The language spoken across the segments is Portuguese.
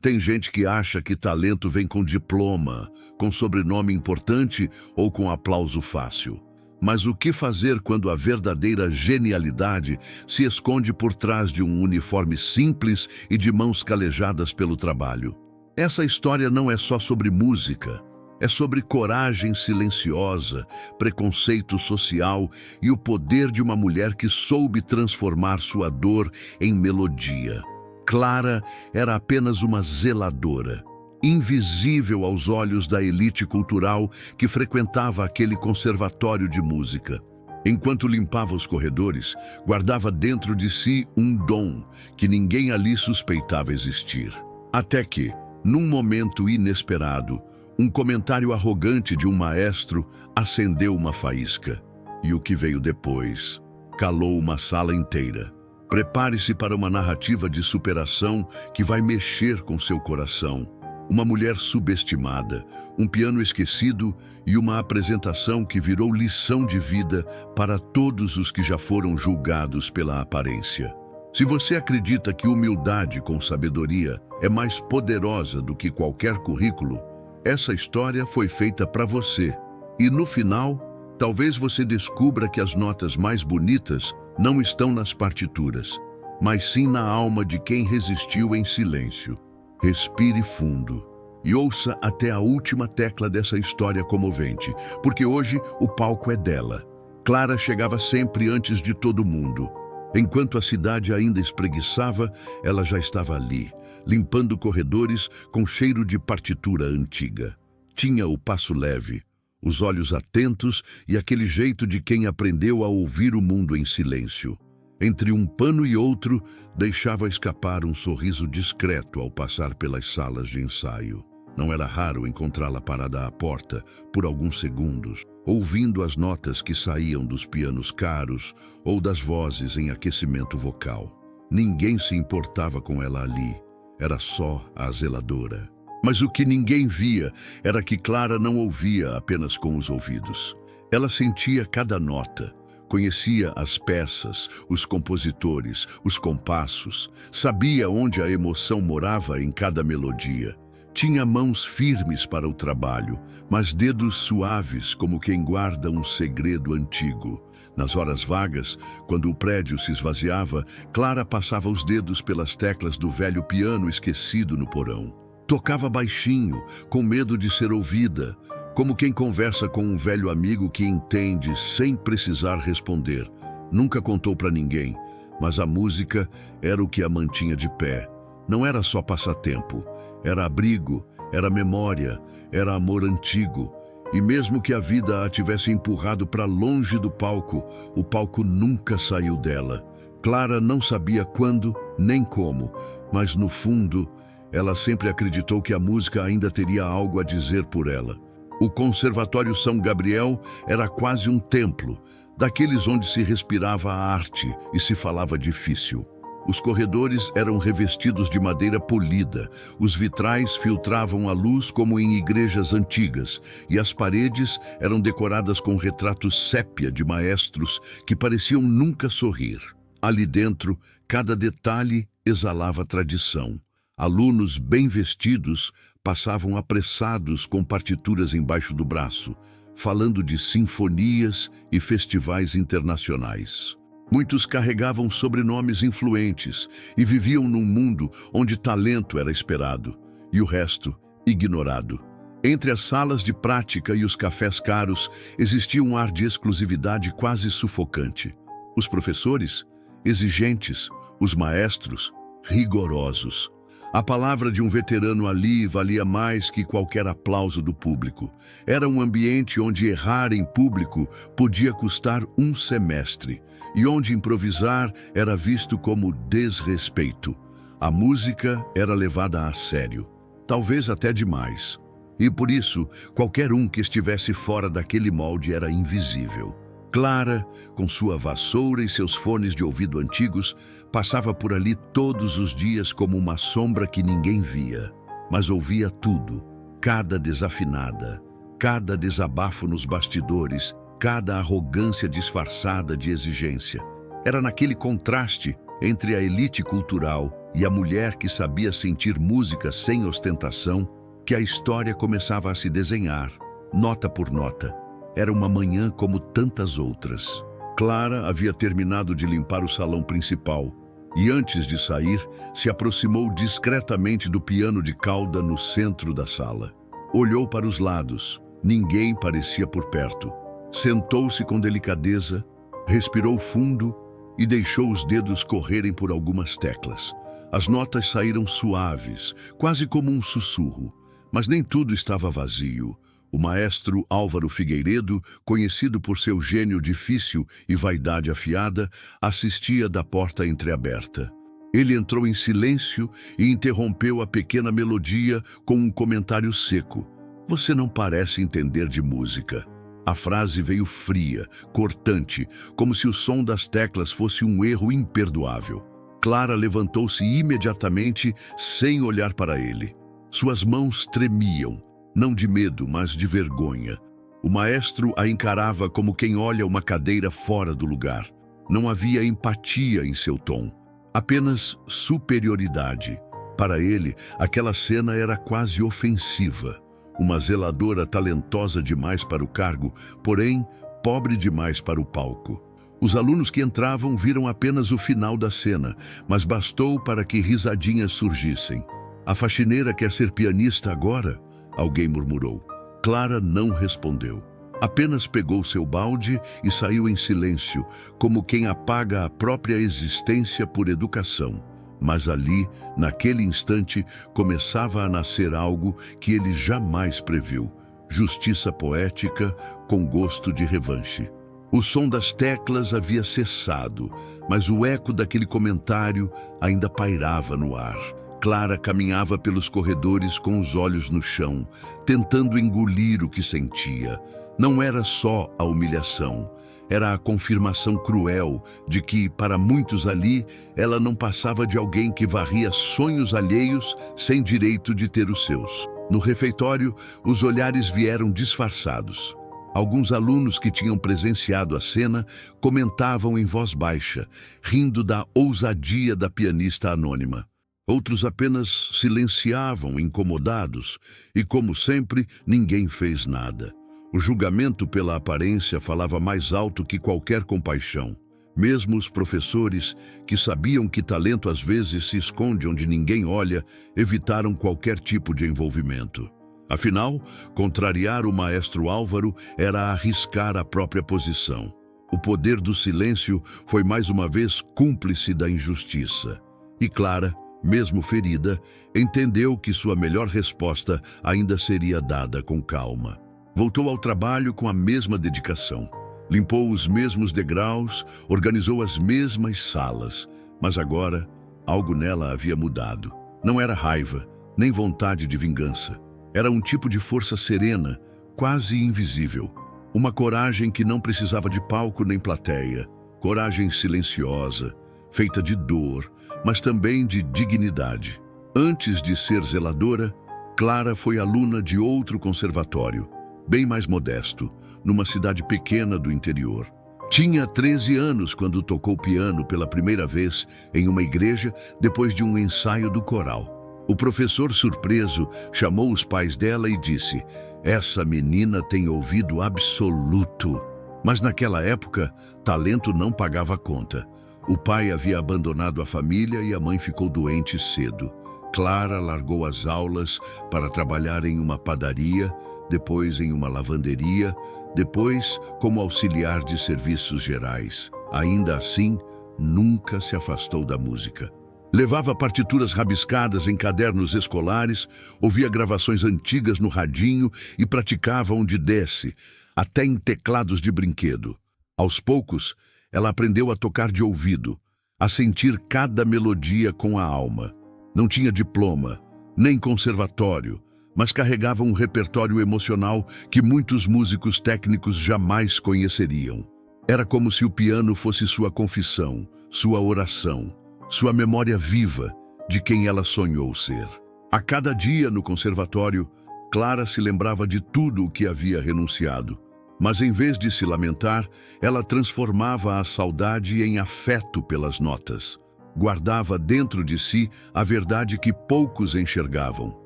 Tem gente que acha que talento vem com diploma, com sobrenome importante ou com aplauso fácil. Mas o que fazer quando a verdadeira genialidade se esconde por trás de um uniforme simples e de mãos calejadas pelo trabalho? Essa história não é só sobre música, é sobre coragem silenciosa, preconceito social e o poder de uma mulher que soube transformar sua dor em melodia. Clara era apenas uma zeladora, invisível aos olhos da elite cultural que frequentava aquele conservatório de música. Enquanto limpava os corredores, guardava dentro de si um dom que ninguém ali suspeitava existir. Até que, num momento inesperado, um comentário arrogante de um maestro acendeu uma faísca. E o que veio depois calou uma sala inteira. Prepare-se para uma narrativa de superação que vai mexer com seu coração. Uma mulher subestimada, um piano esquecido e uma apresentação que virou lição de vida para todos os que já foram julgados pela aparência. Se você acredita que humildade com sabedoria é mais poderosa do que qualquer currículo, essa história foi feita para você. E no final, talvez você descubra que as notas mais bonitas não estão nas partituras, mas sim na alma de quem resistiu em silêncio. Respire fundo e ouça até a última tecla dessa história comovente, porque hoje o palco é dela. Clara chegava sempre antes de todo mundo. Enquanto a cidade ainda espreguiçava, ela já estava ali, limpando corredores com cheiro de partitura antiga. Tinha o passo leve, os olhos atentos e aquele jeito de quem aprendeu a ouvir o mundo em silêncio. Entre um pano e outro, deixava escapar um sorriso discreto ao passar pelas salas de ensaio. Não era raro encontrá-la parada à porta por alguns segundos, ouvindo as notas que saíam dos pianos caros ou das vozes em aquecimento vocal. Ninguém se importava com ela ali, era só a zeladora. Mas o que ninguém via era que Clara não ouvia apenas com os ouvidos. Ela sentia cada nota, conhecia as peças, os compositores, os compassos, sabia onde a emoção morava em cada melodia. Tinha mãos firmes para o trabalho, mas dedos suaves como quem guarda um segredo antigo. Nas horas vagas, quando o prédio se esvaziava, Clara passava os dedos pelas teclas do velho piano esquecido no porão. Tocava baixinho, com medo de ser ouvida, como quem conversa com um velho amigo que entende sem precisar responder. Nunca contou para ninguém, mas a música era o que a mantinha de pé. Não era só passatempo, era abrigo, era memória, era amor antigo. E mesmo que a vida a tivesse empurrado para longe do palco, o palco nunca saiu dela. Clara não sabia quando, nem como, mas no fundo, ela sempre acreditou que a música ainda teria algo a dizer por ela. O Conservatório São Gabriel era quase um templo, daqueles onde se respirava a arte e se falava difícil. Os corredores eram revestidos de madeira polida, os vitrais filtravam a luz como em igrejas antigas, e as paredes eram decoradas com retratos sépia de maestros que pareciam nunca sorrir. Ali dentro, cada detalhe exalava tradição. Alunos bem vestidos passavam apressados com partituras embaixo do braço, falando de sinfonias e festivais internacionais. Muitos carregavam sobrenomes influentes e viviam num mundo onde talento era esperado e o resto ignorado. Entre as salas de prática e os cafés caros existia um ar de exclusividade quase sufocante. Os professores, exigentes, os maestros, rigorosos. A palavra de um veterano ali valia mais que qualquer aplauso do público. Era um ambiente onde errar em público podia custar um semestre e onde improvisar era visto como desrespeito. A música era levada a sério, talvez até demais. E por isso, qualquer um que estivesse fora daquele molde era invisível. Clara, com sua vassoura e seus fones de ouvido antigos, passava por ali todos os dias como uma sombra que ninguém via, mas ouvia tudo, cada desafinada, cada desabafo nos bastidores, cada arrogância disfarçada de exigência. Era naquele contraste entre a elite cultural e a mulher que sabia sentir música sem ostentação, que a história começava a se desenhar, nota por nota. Era uma manhã como tantas outras. Clara havia terminado de limpar o salão principal e, antes de sair, se aproximou discretamente do piano de cauda no centro da sala. Olhou para os lados. Ninguém parecia por perto. Sentou-se com delicadeza, respirou fundo e deixou os dedos correrem por algumas teclas. As notas saíram suaves, quase como um sussurro, mas nem tudo estava vazio. O maestro Álvaro Figueiredo, conhecido por seu gênio difícil e vaidade afiada, assistia da porta entreaberta. Ele entrou em silêncio e interrompeu a pequena melodia com um comentário seco. "Você não parece entender de música." A frase veio fria, cortante, como se o som das teclas fosse um erro imperdoável. Clara levantou-se imediatamente, sem olhar para ele. Suas mãos tremiam. Não de medo, mas de vergonha. O maestro a encarava como quem olha uma cadeira fora do lugar. Não havia empatia em seu tom, apenas superioridade. Para ele, aquela cena era quase ofensiva. Uma zeladora talentosa demais para o cargo, porém pobre demais para o palco. Os alunos que entravam viram apenas o final da cena, mas bastou para que risadinhas surgissem. "A faxineira quer ser pianista agora?" Alguém murmurou. Clara não respondeu. Apenas pegou seu balde e saiu em silêncio, como quem apaga a própria existência por educação. Mas ali, naquele instante, começava a nascer algo que ele jamais previu: justiça poética com gosto de revanche. O som das teclas havia cessado, mas o eco daquele comentário ainda pairava no ar. Clara caminhava pelos corredores com os olhos no chão, tentando engolir o que sentia. Não era só a humilhação, era a confirmação cruel de que, para muitos ali, ela não passava de alguém que varria sonhos alheios sem direito de ter os seus. No refeitório, os olhares vieram disfarçados. Alguns alunos que tinham presenciado a cena comentavam em voz baixa, rindo da ousadia da pianista anônima. Outros apenas silenciavam, incomodados, e, como sempre, ninguém fez nada. O julgamento pela aparência falava mais alto que qualquer compaixão. Mesmo os professores, que sabiam que talento às vezes se esconde onde ninguém olha, evitaram qualquer tipo de envolvimento. Afinal, contrariar o maestro Álvaro era arriscar a própria posição. O poder do silêncio foi mais uma vez cúmplice da injustiça. E Clara, mesmo ferida, entendeu que sua melhor resposta ainda seria dada com calma. Voltou ao trabalho com a mesma dedicação. Limpou os mesmos degraus, organizou as mesmas salas. Mas agora, algo nela havia mudado. Não era raiva, nem vontade de vingança. Era um tipo de força serena, quase invisível. Uma coragem que não precisava de palco nem plateia. Coragem silenciosa, feita de dor, mas também de dignidade. Antes de ser zeladora, Clara foi aluna de outro conservatório, bem mais modesto, numa cidade pequena do interior. Tinha 13 anos quando tocou piano pela primeira vez em uma igreja depois de um ensaio do coral. O professor, surpreso, chamou os pais dela e disse: "Essa menina tem ouvido absoluto." Mas naquela época, talento não pagava conta. O pai havia abandonado a família e a mãe ficou doente cedo. Clara largou as aulas para trabalhar em uma padaria, depois em uma lavanderia, depois como auxiliar de serviços gerais. Ainda assim, nunca se afastou da música. Levava partituras rabiscadas em cadernos escolares, ouvia gravações antigas no radinho e praticava onde desse, até em teclados de brinquedo. Aos poucos, ela aprendeu a tocar de ouvido, a sentir cada melodia com a alma. Não tinha diploma, nem conservatório, mas carregava um repertório emocional que muitos músicos técnicos jamais conheceriam. Era como se o piano fosse sua confissão, sua oração, sua memória viva de quem ela sonhou ser. A cada dia no conservatório, Clara se lembrava de tudo o que havia renunciado. Mas em vez de se lamentar, ela transformava a saudade em afeto pelas notas. Guardava dentro de si a verdade que poucos enxergavam.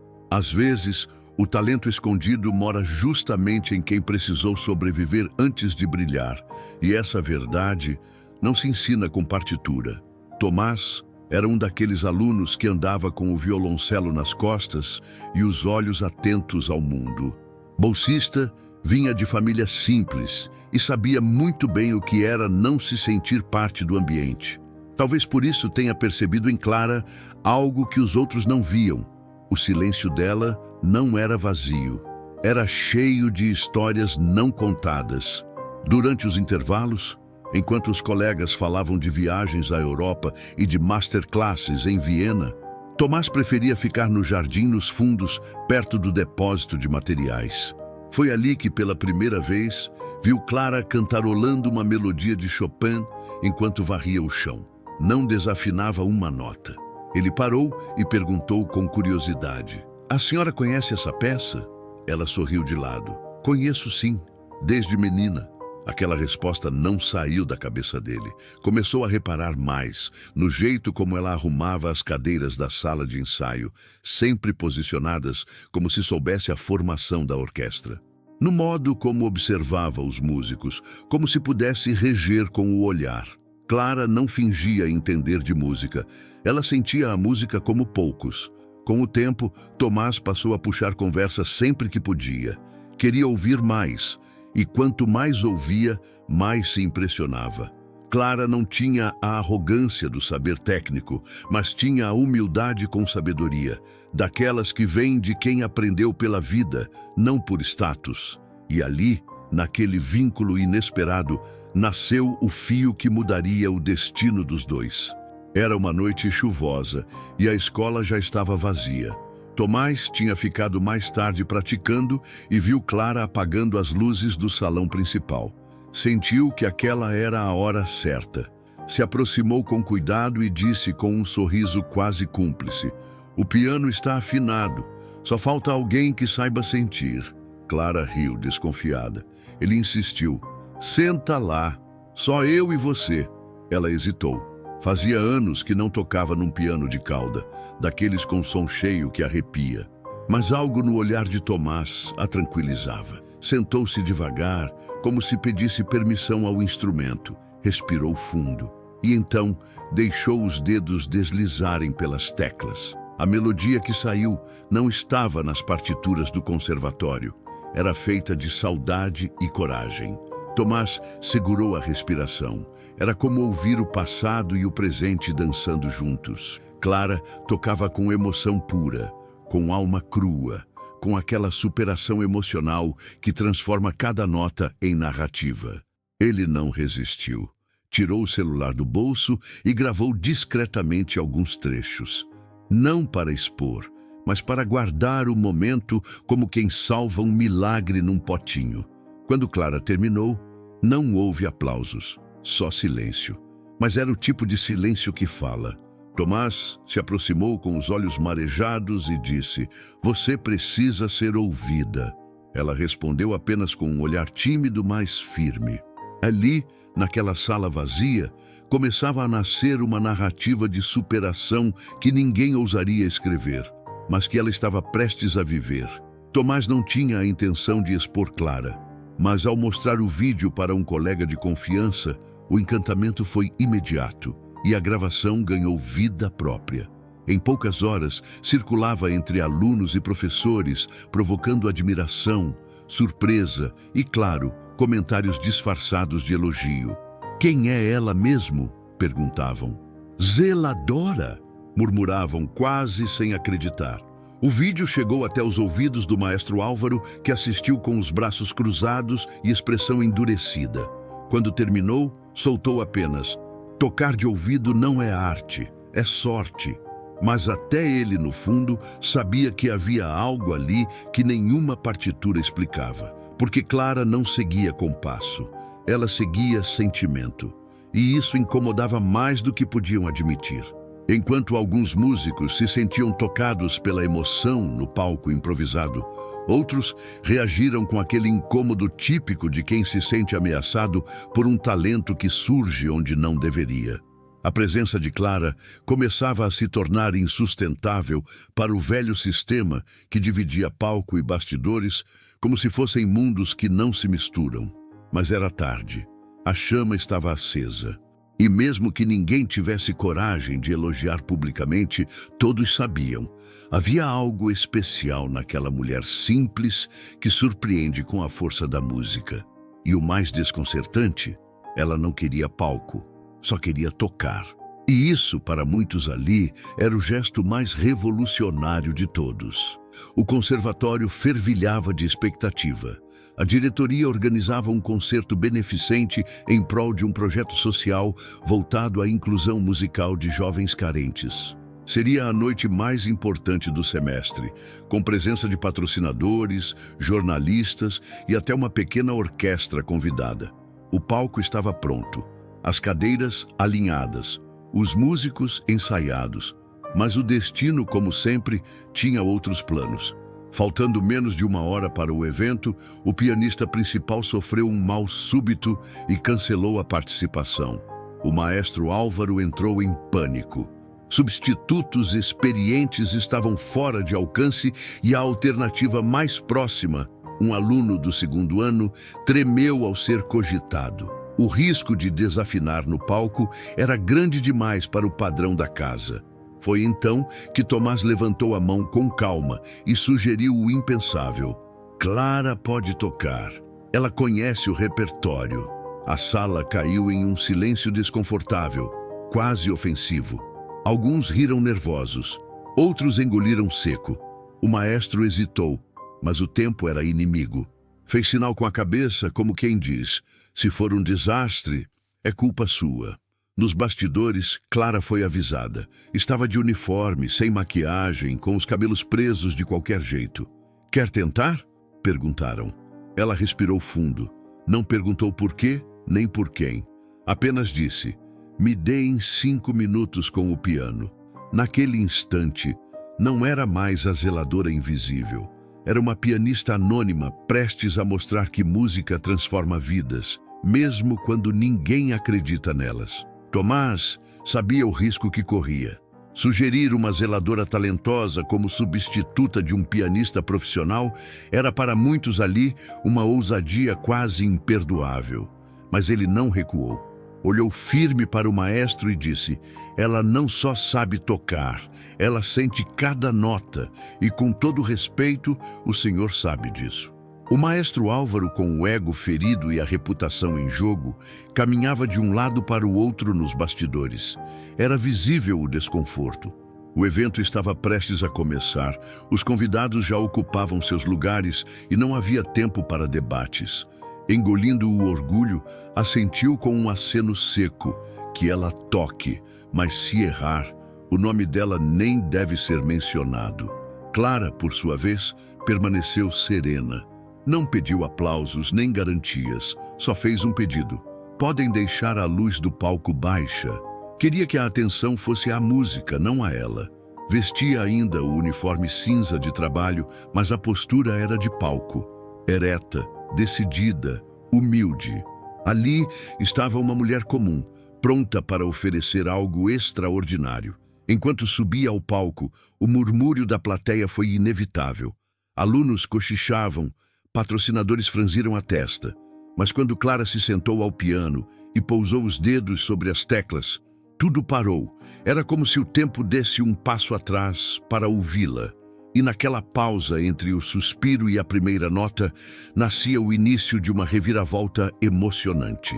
Às vezes, o talento escondido mora justamente em quem precisou sobreviver antes de brilhar, e essa verdade não se ensina com partitura. Tomás era um daqueles alunos que andava com o violoncelo nas costas e os olhos atentos ao mundo. Bolsista, vinha de família simples e sabia muito bem o que era não se sentir parte do ambiente. Talvez por isso tenha percebido em Clara algo que os outros não viam. O silêncio dela não era vazio, era cheio de histórias não contadas. Durante os intervalos, enquanto os colegas falavam de viagens à Europa e de masterclasses em Viena, Tomás preferia ficar no jardim nos fundos, perto do depósito de materiais. Foi ali que, pela primeira vez, viu Clara cantarolando uma melodia de Chopin enquanto varria o chão. Não desafinava uma nota. Ele parou e perguntou com curiosidade: "A senhora conhece essa peça?" Ela sorriu de lado. "Conheço sim, desde menina." Aquela resposta não saiu da cabeça dele. Começou a reparar mais no jeito como ela arrumava as cadeiras da sala de ensaio, sempre posicionadas como se soubesse a formação da orquestra. No modo como observava os músicos, como se pudesse reger com o olhar. Clara não fingia entender de música. Ela sentia a música como poucos. Com o tempo, Tomás passou a puxar conversa sempre que podia. Queria ouvir mais. E quanto mais ouvia, mais se impressionava. Clara não tinha a arrogância do saber técnico, mas tinha a humildade com sabedoria, daquelas que vêm de quem aprendeu pela vida, não por status. E ali, naquele vínculo inesperado, nasceu o fio que mudaria o destino dos dois. Era uma noite chuvosa e a escola já estava vazia. Tomás tinha ficado mais tarde praticando e viu Clara apagando as luzes do salão principal. Sentiu que aquela era a hora certa. Se aproximou com cuidado e disse com um sorriso quase cúmplice: "O piano está afinado, só falta alguém que saiba sentir." Clara riu, desconfiada. Ele insistiu: "Senta lá, só eu e você." Ela hesitou. Fazia anos que não tocava num piano de cauda, daqueles com som cheio que arrepia. Mas algo no olhar de Tomás a tranquilizava. Sentou-se devagar, como se pedisse permissão ao instrumento. Respirou fundo e então deixou os dedos deslizarem pelas teclas. A melodia que saiu não estava nas partituras do conservatório. Era feita de saudade e coragem. Tomás segurou a respiração. Era como ouvir o passado e o presente dançando juntos. Clara tocava com emoção pura, com alma crua, com aquela superação emocional que transforma cada nota em narrativa. Ele não resistiu. Tirou o celular do bolso e gravou discretamente alguns trechos. Não para expor, mas para guardar o momento como quem salva um milagre num potinho. Quando Clara terminou, não houve aplausos. Só silêncio. Mas era o tipo de silêncio que fala. Tomás se aproximou com os olhos marejados e disse: "Você precisa ser ouvida." Ela respondeu apenas com um olhar tímido, mas firme. Ali, naquela sala vazia, começava a nascer uma narrativa de superação que ninguém ousaria escrever, mas que ela estava prestes a viver. Tomás não tinha a intenção de expor Clara, mas ao mostrar o vídeo para um colega de confiança, o encantamento foi imediato e a gravação ganhou vida própria. Em poucas horas, circulava entre alunos e professores, provocando admiração, surpresa e, claro, comentários disfarçados de elogio. "Quem é ela mesmo?" perguntavam. "Zeladora!" murmuravam quase sem acreditar. O vídeo chegou até os ouvidos do maestro Álvaro, que assistiu com os braços cruzados e expressão endurecida. Quando terminou, soltou apenas: "Tocar de ouvido não é arte, é sorte." Mas até ele, no fundo, sabia que havia algo ali que nenhuma partitura explicava. Porque Clara não seguia compasso, ela seguia sentimento. E isso incomodava mais do que podiam admitir. Enquanto alguns músicos se sentiam tocados pela emoção no palco improvisado, outros reagiram com aquele incômodo típico de quem se sente ameaçado por um talento que surge onde não deveria. A presença de Clara começava a se tornar insustentável para o velho sistema que dividia palco e bastidores como se fossem mundos que não se misturam. Mas era tarde. A chama estava acesa. E mesmo que ninguém tivesse coragem de elogiar publicamente, todos sabiam. Havia algo especial naquela mulher simples que surpreende com a força da música. E o mais desconcertante, ela não queria palco, só queria tocar. E isso, para muitos ali, era o gesto mais revolucionário de todos. O conservatório fervilhava de expectativa. A diretoria organizava um concerto beneficente em prol de um projeto social voltado à inclusão musical de jovens carentes. Seria a noite mais importante do semestre, com presença de patrocinadores, jornalistas e até uma pequena orquestra convidada. O palco estava pronto, as cadeiras alinhadas, os músicos ensaiados, mas o destino, como sempre, tinha outros planos. Faltando menos de uma hora para o evento, o pianista principal sofreu um mal súbito e cancelou a participação. O maestro Álvaro entrou em pânico. Substitutos experientes estavam fora de alcance e a alternativa mais próxima, um aluno do segundo ano, tremeu ao ser cogitado. O risco de desafinar no palco era grande demais para o padrão da casa. Foi então que Tomás levantou a mão com calma e sugeriu o impensável. Clara pode tocar. Ela conhece o repertório. A sala caiu em um silêncio desconfortável, quase ofensivo. Alguns riram nervosos, outros engoliram seco. O maestro hesitou, mas o tempo era inimigo. Fez sinal com a cabeça, como quem diz: se for um desastre, é culpa sua. Nos bastidores, Clara foi avisada. Estava de uniforme, sem maquiagem, com os cabelos presos de qualquer jeito. Quer tentar? Perguntaram. Ela respirou fundo. Não perguntou por quê, nem por quem. Apenas disse: me deem 5 minutos com o piano. Naquele instante, não era mais a zeladora invisível. Era uma pianista anônima, prestes a mostrar que música transforma vidas, mesmo quando ninguém acredita nelas. Tomás sabia o risco que corria. Sugerir uma zeladora talentosa como substituta de um pianista profissional era para muitos ali uma ousadia quase imperdoável. Mas ele não recuou. Olhou firme para o maestro e disse: ela não só sabe tocar, ela sente cada nota e, com todo respeito, o senhor sabe disso. O maestro Álvaro, com o ego ferido e a reputação em jogo, caminhava de um lado para o outro nos bastidores. Era visível o desconforto. O evento estava prestes a começar, os convidados já ocupavam seus lugares e não havia tempo para debates. Engolindo o orgulho, assentiu com um aceno seco: que ela toque, mas se errar, o nome dela nem deve ser mencionado. Clara, por sua vez, permaneceu serena. Não pediu aplausos nem garantias, só fez um pedido: podem deixar a luz do palco baixa. Queria que a atenção fosse à música, não a ela. Vestia ainda o uniforme cinza de trabalho, mas a postura era de palco. Ereta, decidida, humilde. Ali estava uma mulher comum, pronta para oferecer algo extraordinário. Enquanto subia ao palco, o murmúrio da plateia foi inevitável. Alunos cochichavam, patrocinadores franziram a testa. Mas quando Clara se sentou ao piano e pousou os dedos sobre as teclas, tudo parou. Era como se o tempo desse um passo atrás para ouvi-la. E naquela pausa entre o suspiro e a primeira nota, nascia o início de uma reviravolta emocionante.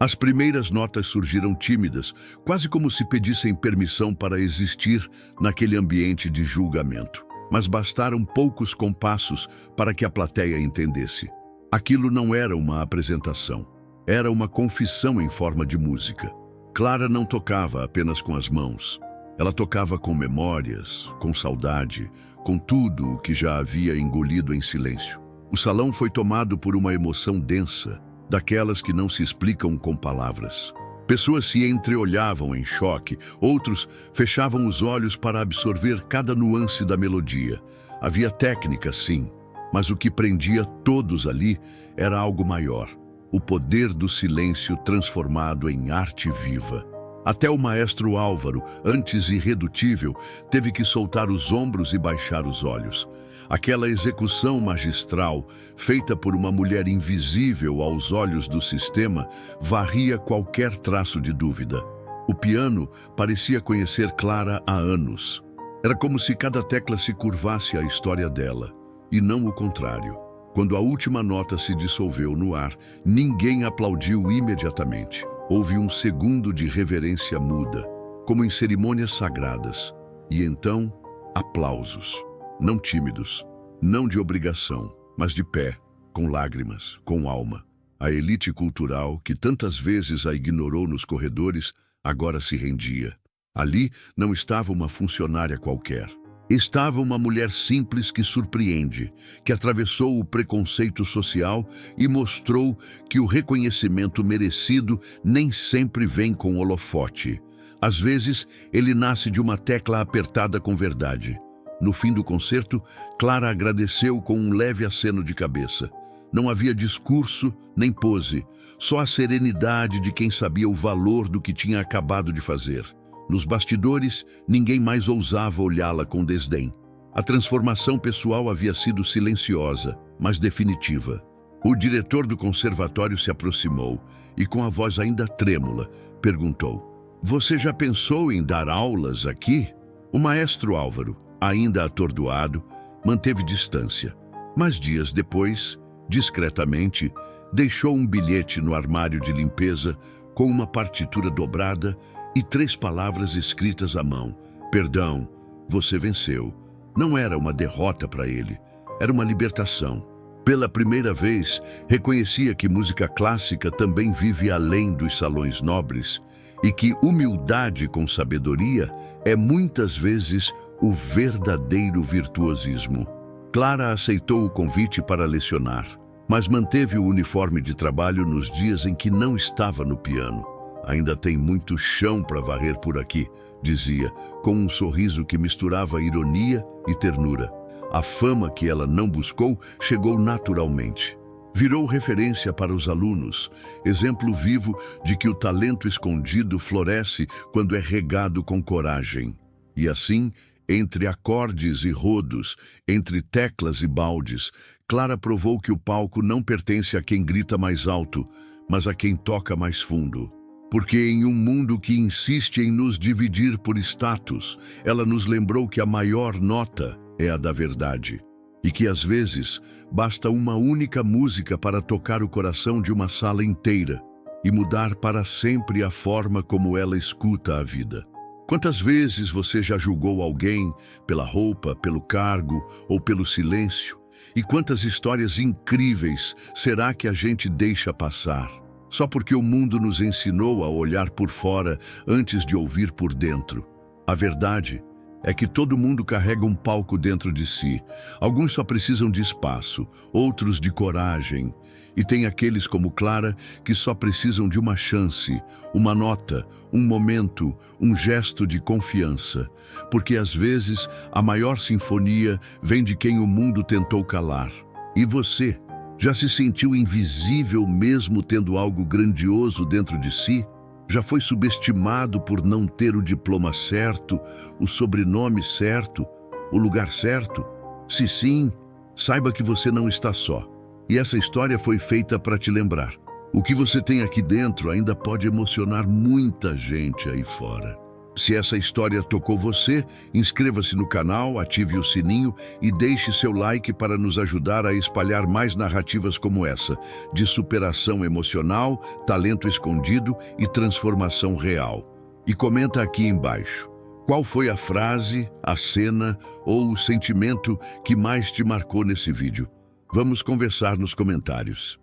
As primeiras notas surgiram tímidas, quase como se pedissem permissão para existir naquele ambiente de julgamento. Mas bastaram poucos compassos para que a plateia entendesse. Aquilo não era uma apresentação, era uma confissão em forma de música. Clara não tocava apenas com as mãos. Ela tocava com memórias, com saudade, com tudo o que já havia engolido em silêncio. O salão foi tomado por uma emoção densa, daquelas que não se explicam com palavras. Pessoas se entreolhavam em choque, outros fechavam os olhos para absorver cada nuance da melodia. Havia técnica, sim, mas o que prendia todos ali era algo maior: o poder do silêncio transformado em arte viva. Até o maestro Álvaro, antes irredutível, teve que soltar os ombros e baixar os olhos. Aquela execução magistral, feita por uma mulher invisível aos olhos do sistema, varria qualquer traço de dúvida. O piano parecia conhecer Clara há anos. Era como se cada tecla se curvasse à história dela, e não o contrário. Quando a última nota se dissolveu no ar, ninguém aplaudiu imediatamente. Houve um segundo de reverência muda, como em cerimônias sagradas. E então, aplausos. Não tímidos, não de obrigação, mas de pé, com lágrimas, com alma. A elite cultural, que tantas vezes a ignorou nos corredores, agora se rendia. Ali não estava uma funcionária qualquer. Estava uma mulher simples que surpreende, que atravessou o preconceito social e mostrou que o reconhecimento merecido nem sempre vem com holofote. Às vezes, ele nasce de uma tecla apertada com verdade. No fim do concerto, Clara agradeceu com um leve aceno de cabeça. Não havia discurso nem pose, só a serenidade de quem sabia o valor do que tinha acabado de fazer. Nos bastidores, ninguém mais ousava olhá-la com desdém. A transformação pessoal havia sido silenciosa, mas definitiva. O diretor do conservatório se aproximou e, com a voz ainda trêmula, perguntou: "Você já pensou em dar aulas aqui?" O maestro Álvaro, ainda atordoado, manteve distância. Mas dias depois, discretamente, deixou um bilhete no armário de limpeza com uma partitura dobrada e 3 palavras escritas à mão: "Perdão, você venceu." Não era uma derrota para ele, era uma libertação. Pela primeira vez, reconhecia que música clássica também vive além dos salões nobres e que humildade com sabedoria é muitas vezes o verdadeiro virtuosismo. Clara aceitou o convite para lecionar, mas manteve o uniforme de trabalho nos dias em que não estava no piano. "Ainda tem muito chão para varrer por aqui", dizia, com um sorriso que misturava ironia e ternura. A fama que ela não buscou chegou naturalmente. Virou referência para os alunos, exemplo vivo de que o talento escondido floresce quando é regado com coragem. E assim, entre acordes e rodos, entre teclas e baldes, Clara provou que o palco não pertence a quem grita mais alto, mas a quem toca mais fundo. Porque em um mundo que insiste em nos dividir por status, ela nos lembrou que a maior nota é a da verdade. E que às vezes basta uma única música para tocar o coração de uma sala inteira e mudar para sempre a forma como ela escuta a vida. Quantas vezes você já julgou alguém pela roupa, pelo cargo ou pelo silêncio? E quantas histórias incríveis será que a gente deixa passar? Só porque o mundo nos ensinou a olhar por fora antes de ouvir por dentro. A verdade é que todo mundo carrega um palco dentro de si. Alguns só precisam de espaço, outros de coragem. E tem aqueles como Clara que só precisam de uma chance, uma nota, um momento, um gesto de confiança. Porque às vezes a maior sinfonia vem de quem o mundo tentou calar. E você? Já se sentiu invisível mesmo tendo algo grandioso dentro de si? Já foi subestimado por não ter o diploma certo, o sobrenome certo, o lugar certo? Se sim, saiba que você não está só. E essa história foi feita para te lembrar. O que você tem aqui dentro ainda pode emocionar muita gente aí fora. Se essa história tocou você, inscreva-se no canal, ative o sininho e deixe seu like para nos ajudar a espalhar mais narrativas como essa, de superação emocional, talento escondido e transformação real. E comenta aqui embaixo: qual foi a frase, a cena ou o sentimento que mais te marcou nesse vídeo? Vamos conversar nos comentários.